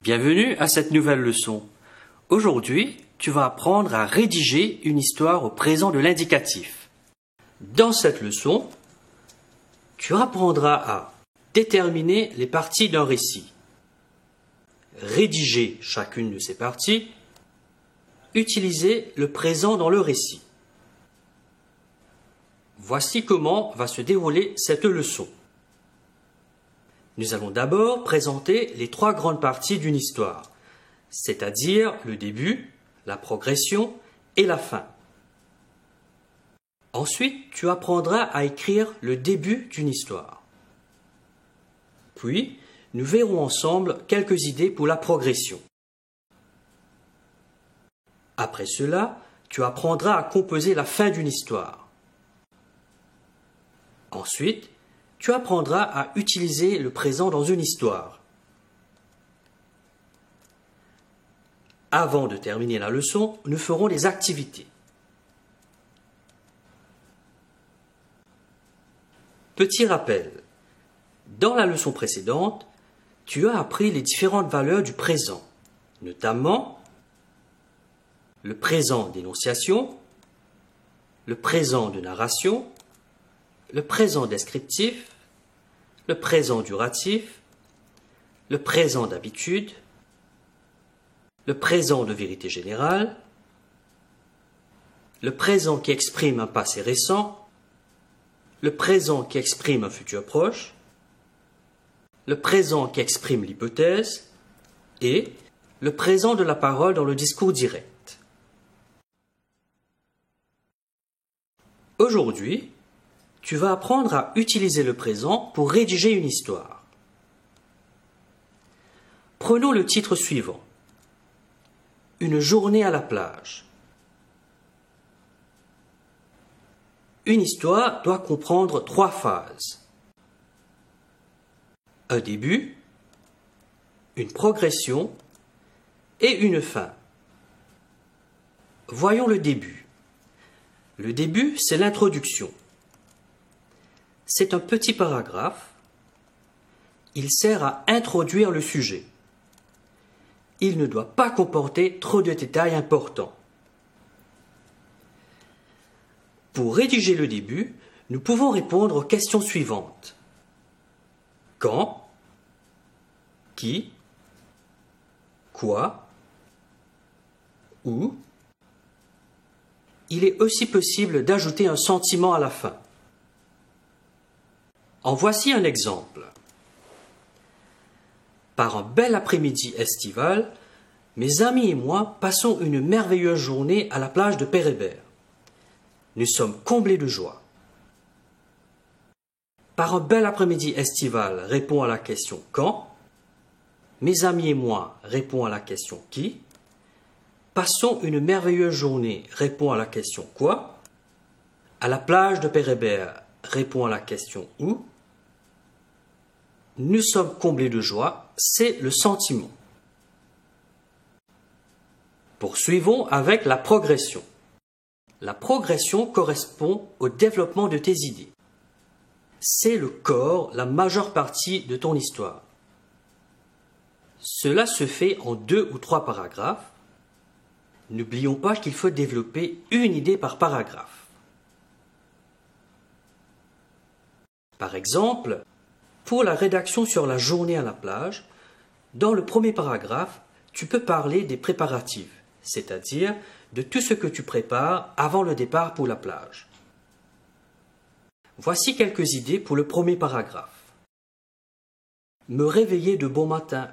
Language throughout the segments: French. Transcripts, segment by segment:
Bienvenue à cette nouvelle leçon. Aujourd'hui, tu vas apprendre à rédiger une histoire au présent de l'indicatif. Dans cette leçon, tu apprendras à déterminer les parties d'un récit, rédiger chacune de ces parties, utiliser le présent dans le récit. Voici comment va se dérouler cette leçon. Nous allons d'abord présenter les trois grandes parties d'une histoire, c'est-à-dire le début, la progression et la fin. Ensuite, tu apprendras à écrire le début d'une histoire. Puis, nous verrons ensemble quelques idées pour la progression. Après cela, tu apprendras à composer la fin d'une histoire. Ensuite, tu apprendras à utiliser le présent dans une histoire. Avant de terminer la leçon, nous ferons des activités. Petit rappel. Dans la leçon précédente, tu as appris les différentes valeurs du présent, notamment le présent d'énonciation, le présent de narration, le présent descriptif, le présent duratif, le présent d'habitude, le présent de vérité générale, le présent qui exprime un passé récent, le présent qui exprime un futur proche, le présent qui exprime l'hypothèse et le présent de la parole dans le discours direct. Aujourd'hui, tu vas apprendre à utiliser le présent pour rédiger une histoire. Prenons le titre suivant. Une journée à la plage. Une histoire doit comprendre trois phases. Un début, une progression et une fin. Voyons le début. Le début, c'est l'introduction. C'est un petit paragraphe. Il sert à introduire le sujet. Il ne doit pas comporter trop de détails importants. Pour rédiger le début, nous pouvons répondre aux questions suivantes. Quand? Qui? Quoi? Où? Il est aussi possible d'ajouter un sentiment à la fin. En voici un exemple. Par un bel après-midi estival, mes amis et moi passons une merveilleuse journée à la plage de Pérébert. Nous sommes comblés de joie. Par un bel après-midi estival répond à la question quand. Mes amis et moi répond à la question qui. Passons une merveilleuse journée répond à la question quoi. À la plage de Pérébert répond à la question où. Nous sommes comblés de joie, c'est le sentiment. Poursuivons avec la progression. La progression correspond au développement de tes idées. C'est le corps, la majeure partie de ton histoire. Cela se fait en 2 ou 3 paragraphes. N'oublions pas qu'il faut développer une idée par paragraphe. Par exemple, pour la rédaction sur la journée à la plage, dans le premier paragraphe, tu peux parler des préparatifs, c'est-à-dire de tout ce que tu prépares avant le départ pour la plage. Voici quelques idées pour le premier paragraphe. Me réveiller de bon matin.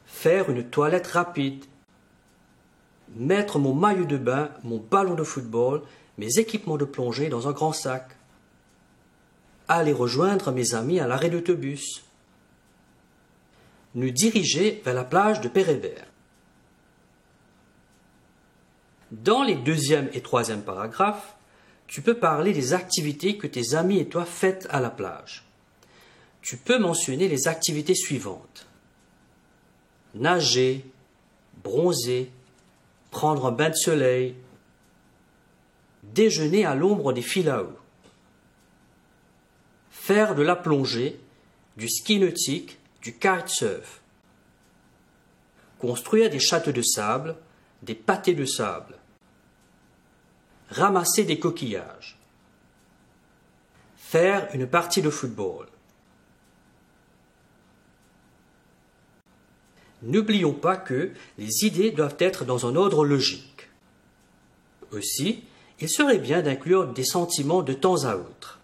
Faire une toilette rapide. Mettre mon maillot de bain, mon ballon de football, mes équipements de plongée dans un grand sac. Aller rejoindre mes amis à l'arrêt d'autobus. Nous diriger vers la plage de Pérébert. Dans les 2e et 3e paragraphes, tu peux parler des activités que tes amis et toi faites à la plage. Tu peux mentionner les activités suivantes. Nager, bronzer, prendre un bain de soleil, déjeuner à l'ombre des fils à eau. Faire de la plongée, du ski nautique, du kitesurf. construire des châteaux de sable, des pâtés de sable, ramasser des coquillages, faire une partie de football. N'oublions pas que les idées doivent être dans un ordre logique. Aussi, il serait bien d'inclure des sentiments de temps à autre.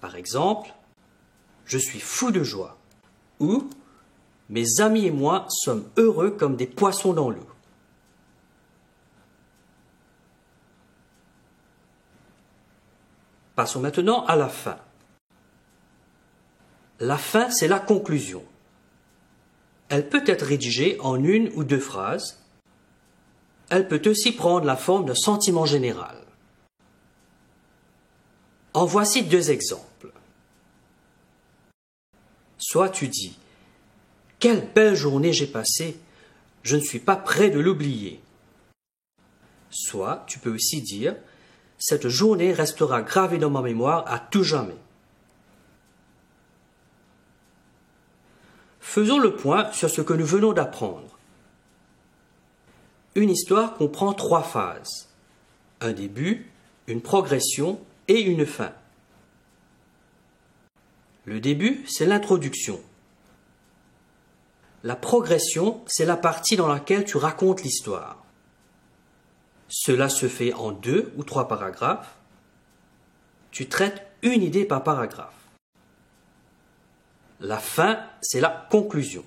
Par exemple, je suis fou de joie ou mes amis et moi sommes heureux comme des poissons dans l'eau. Passons maintenant à la fin. La fin, c'est la conclusion. Elle peut être rédigée en une ou deux phrases. Elle peut aussi prendre la forme d'un sentiment général. En voici deux exemples. Soit tu dis « Quelle belle journée j'ai passée, je ne suis pas prêt de l'oublier ». Soit tu peux aussi dire « Cette journée restera gravée dans ma mémoire à tout jamais ». Faisons le point sur ce que nous venons d'apprendre. Une histoire comprend trois phases. Un début, une progression et une fin. Le début, c'est l'introduction. La progression, c'est la partie dans laquelle tu racontes l'histoire. Cela se fait en 2 ou 3 paragraphes. Tu traites une idée par paragraphe. La fin, c'est la conclusion.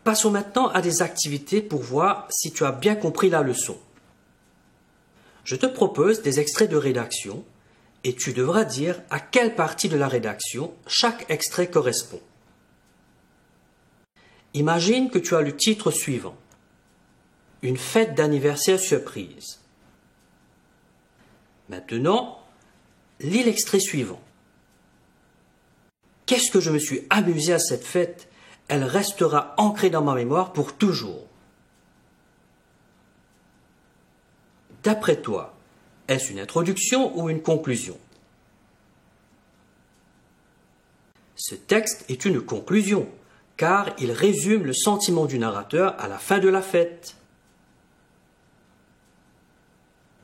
Passons maintenant à des activités pour voir si tu as bien compris la leçon. Je te propose des extraits de rédaction et tu devras dire à quelle partie de la rédaction chaque extrait correspond. Imagine que tu as le titre suivant. Une fête d'anniversaire surprise. Maintenant, lis l'extrait suivant. Qu'est-ce que je me suis amusé à cette fête? Elle restera ancrée dans ma mémoire pour toujours. D'après toi, est-ce une introduction ou une conclusion? Ce texte est une conclusion, car il résume le sentiment du narrateur à la fin de la fête.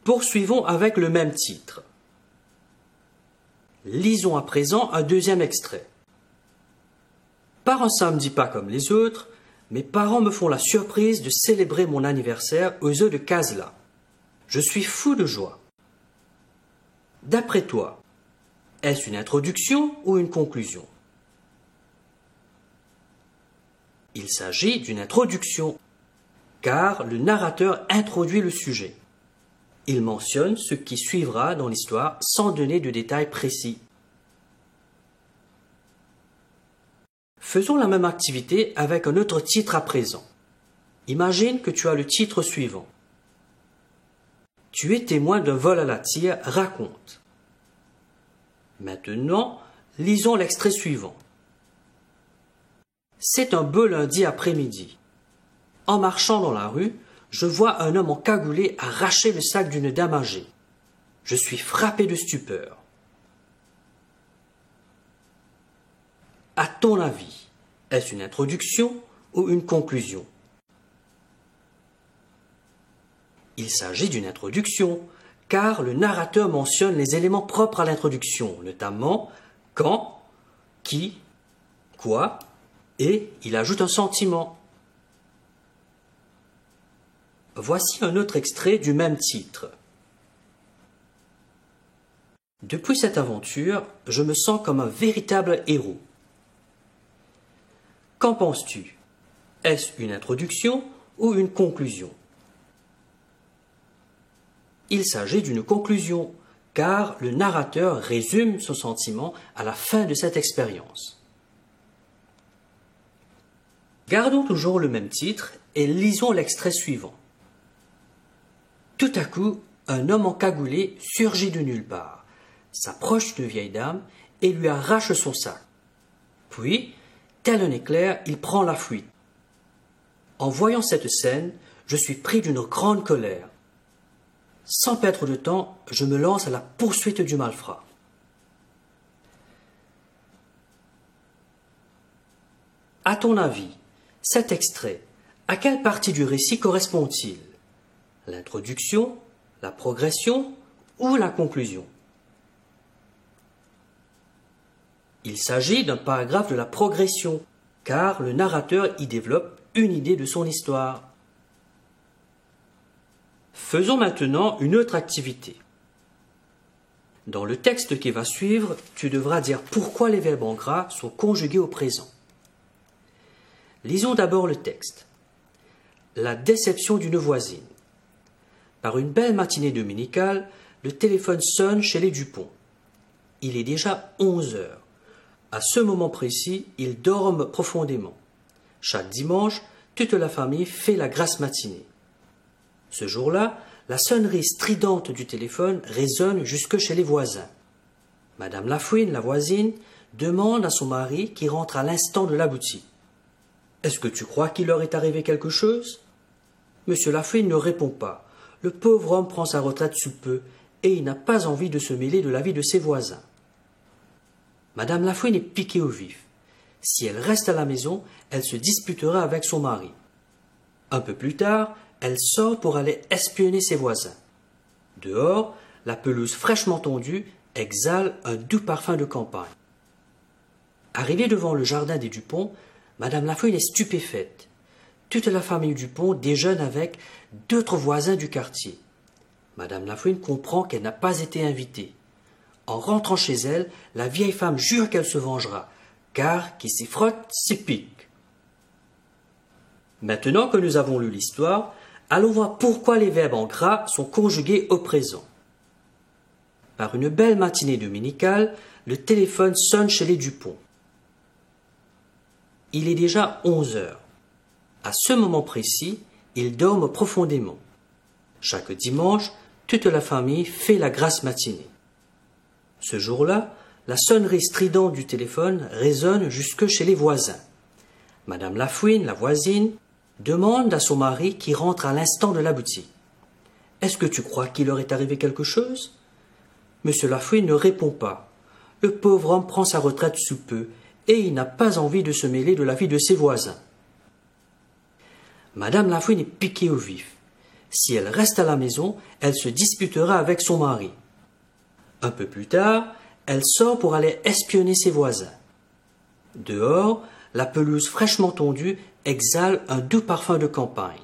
Poursuivons avec le même titre. Lisons à présent un deuxième extrait. Par un samedi pas comme les autres, mes parents me font la surprise de célébrer mon anniversaire aux œufs de Casla. Je suis fou de joie. D'après toi, est-ce une introduction ou une conclusion? Il s'agit d'une introduction, car le narrateur introduit le sujet. Il mentionne ce qui suivra dans l'histoire sans donner de détails précis. Faisons la même activité avec un autre titre à présent. Imagine que tu as le titre suivant. Tu es témoin d'un vol à la tire, raconte. Maintenant, lisons l'extrait suivant. C'est un beau lundi après-midi. En marchant dans la rue, je vois un homme encagoulé arracher le sac d'une dame âgée. Je suis frappé de stupeur. À ton avis, est-ce une introduction ou une conclusion? Il s'agit d'une introduction, car le narrateur mentionne les éléments propres à l'introduction, notamment quand, qui, quoi, et il ajoute un sentiment. Voici un autre extrait du même titre. Depuis cette aventure, je me sens comme un véritable héros. Qu'en penses-tu? Est-ce une introduction ou une conclusion? Il s'agit d'une conclusion, car le narrateur résume son sentiment à la fin de cette expérience. Gardons toujours le même titre et lisons l'extrait suivant. Tout à coup, un homme encagoulé surgit de nulle part, s'approche d'une vieille dame et lui arrache son sac. Puis, tel un éclair, il prend la fuite. En voyant cette scène, je suis pris d'une grande colère. Sans perdre de temps, je me lance à la poursuite du malfrat. À ton avis, cet extrait, à quelle partie du récit correspond-il? L'introduction, la progression ou la conclusion? Il s'agit d'un paragraphe de la progression, car le narrateur y développe une idée de son histoire. Faisons maintenant une autre activité. Dans le texte qui va suivre, tu devras dire pourquoi les verbes en gras sont conjugués au présent. Lisons d'abord le texte. La déception d'une voisine. Par une belle matinée dominicale, le téléphone sonne chez les Dupont. Il est déjà 11 heures. À ce moment précis, ils dorment profondément. Chaque dimanche, toute la famille fait la grasse matinée. Ce jour-là, la sonnerie stridente du téléphone résonne jusque chez les voisins. Madame Lafouine, la voisine, demande à son mari qui rentre à l'instant de la boutique. « Est-ce que tu crois qu'il leur est arrivé quelque chose ?» Monsieur Lafouine ne répond pas. Le pauvre homme prend sa retraite sous peu et il n'a pas envie de se mêler de la vie de ses voisins. Madame Lafouine est piquée au vif. Si elle reste à la maison, elle se disputera avec son mari. Un peu plus tard, elle sort pour aller espionner ses voisins. Dehors, la pelouse fraîchement tondue exhale un doux parfum de campagne. Arrivée devant le jardin des Dupont, Madame Lafouine est stupéfaite. Toute la famille Dupont déjeune avec d'autres voisins du quartier. Madame Lafouine comprend qu'elle n'a pas été invitée. En rentrant chez elle, la vieille femme jure qu'elle se vengera, car qui s'y frotte s'y pique. Maintenant que nous avons lu l'histoire, allons voir pourquoi les verbes en gras sont conjugués au présent. Par une belle matinée dominicale, le téléphone sonne chez les Dupont. Il est déjà 11 heures. À ce moment précis, ils dorment profondément. Chaque dimanche, toute la famille fait la grasse matinée. Ce jour-là, la sonnerie stridente du téléphone résonne jusque chez les voisins. Madame Lafouine, la voisine, demande à son mari qui rentre à l'instant de la boutique. « Est-ce que tu crois qu'il leur est arrivé quelque chose ?» Monsieur Lafouine ne répond pas. Le pauvre homme prend sa retraite sous peu et il n'a pas envie de se mêler de la vie de ses voisins. Madame Lafouine est piquée au vif. Si elle reste à la maison, elle se disputera avec son mari. Un peu plus tard, elle sort pour aller espionner ses voisins. Dehors, la pelouse fraîchement tondue exhale un doux parfum de campagne.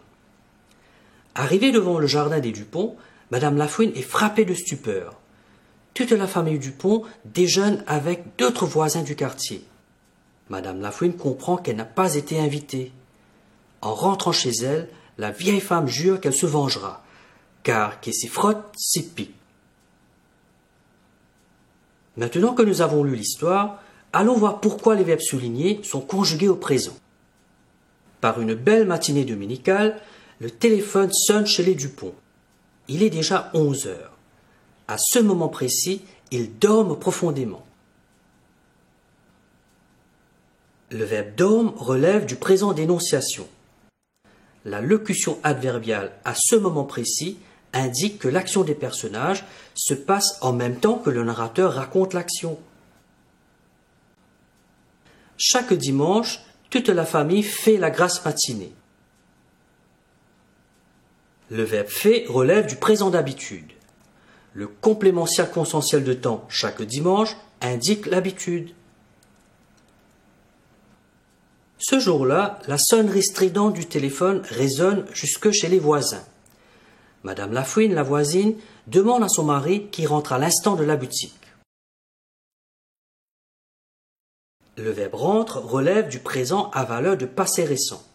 Arrivée devant le jardin des Dupont, Madame Lafouine est frappée de stupeur. Toute la famille Dupont déjeune avec d'autres voisins du quartier. Madame Lafouine comprend qu'elle n'a pas été invitée. En rentrant chez elle, la vieille femme jure qu'elle se vengera, car qui s'y frotte s'y pique. Maintenant que nous avons lu l'histoire, allons voir pourquoi les verbes soulignés sont conjugués au présent. Par une belle matinée dominicale, le téléphone sonne chez les Dupont. Il est déjà 11 heures. À ce moment précis, ils dorment profondément. Le verbe dorme relève du présent d'énonciation. La locution adverbiale à ce moment précis indique que l'action des personnages se passe en même temps que le narrateur raconte l'action. Chaque dimanche, toute la famille fait la grasse matinée. Le verbe fait relève du présent d'habitude. Le complément circonstanciel de temps chaque dimanche indique l'habitude. Ce jour-là, la sonnerie stridente du téléphone résonne jusque chez les voisins. Madame Lafouine, la voisine, demande à son mari qui rentre à l'instant de la boutique. Le verbe rentre relève du présent à valeur de passé récent.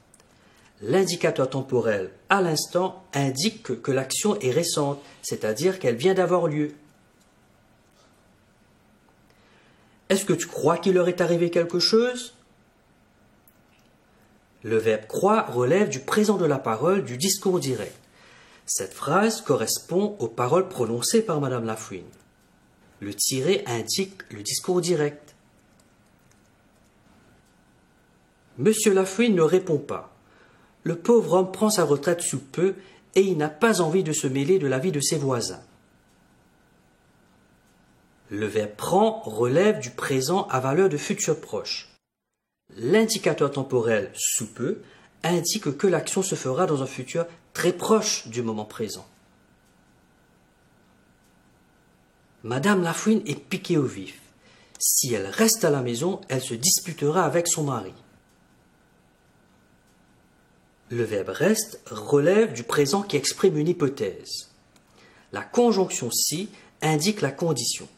L'indicateur temporel à l'instant indique que l'action est récente, c'est-à-dire qu'elle vient d'avoir lieu. Est-ce que tu crois qu'il leur est arrivé quelque chose ? Le verbe croire relève du présent de la parole du discours direct. Cette phrase correspond aux paroles prononcées par Madame Lafouine. Le tiret indique le discours direct. Monsieur Lafouine ne répond pas. Le pauvre homme prend sa retraite sous peu et il n'a pas envie de se mêler de la vie de ses voisins. Le verbe prend relève du présent à valeur de futur proche. L'indicateur temporel sous peu indique que l'action se fera dans un futur très proche du moment présent. Madame Lafouine est piquée au vif. Si elle reste à la maison, elle se disputera avec son mari. Le verbe reste relève du présent qui exprime une hypothèse. La conjonction si indique la condition.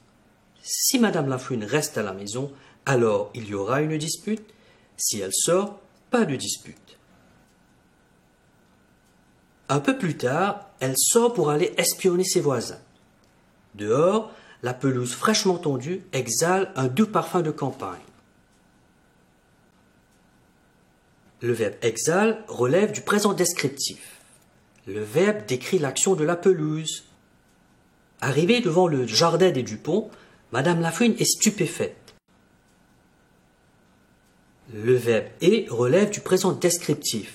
Si Madame Lafouine reste à la maison, alors il y aura une dispute. Si elle sort, pas de dispute. Un peu plus tard, elle sort pour aller espionner ses voisins. Dehors, la pelouse fraîchement tondue exhale un doux parfum de campagne. Le verbe exhale relève du présent descriptif. Le verbe décrit l'action de la pelouse. Arrivée devant le jardin des Dupont, Madame Lafouine est stupéfaite. Le verbe est relève du présent descriptif,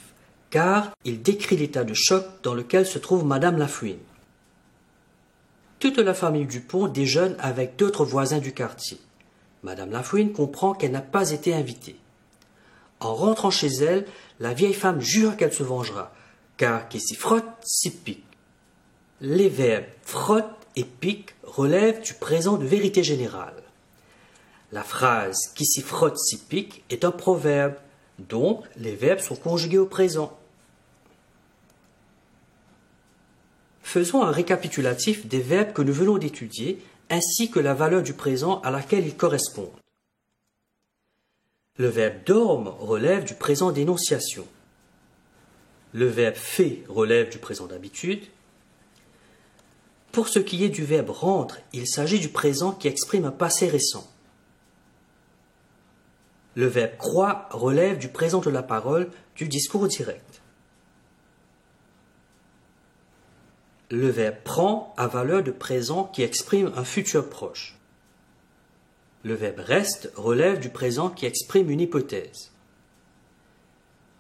car il décrit l'état de choc dans lequel se trouve Madame Lafouine. Toute la famille Dupont déjeune avec d'autres voisins du quartier. Madame Lafouine comprend qu'elle n'a pas été invitée. En rentrant chez elle, la vieille femme jure qu'elle se vengera, car qui s'y frotte, s'y pique. Les verbes frotte et pique relèvent du présent de vérité générale. La phrase qui s'y frotte, s'y pique est un proverbe, donc les verbes sont conjugués au présent. Faisons un récapitulatif des verbes que nous venons d'étudier, ainsi que la valeur du présent à laquelle ils correspondent. Le verbe dorme relève du présent d'énonciation. Le verbe fait relève du présent d'habitude. Pour ce qui est du verbe rentre, il s'agit du présent qui exprime un passé récent. Le verbe croit relève du présent de la parole, du discours direct. Le verbe prend a valeur de présent qui exprime un futur proche. Le verbe reste relève du présent qui exprime une hypothèse.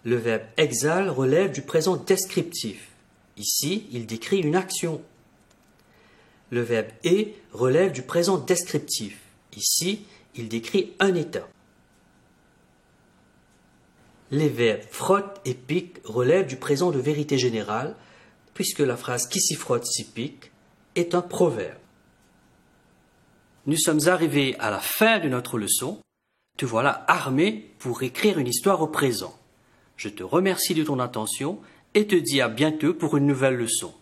Le verbe exhale relève du présent descriptif. Ici, il décrit une action. Le verbe est relève du présent descriptif. Ici, il décrit un état. Les verbes frotte et pique relèvent du présent de vérité générale, puisque la phrase qui s'y frotte s'y pique est un proverbe. Nous sommes arrivés à la fin de notre leçon. Te voilà armé pour écrire une histoire au présent. Je te remercie de ton attention et te dis à bientôt pour une nouvelle leçon.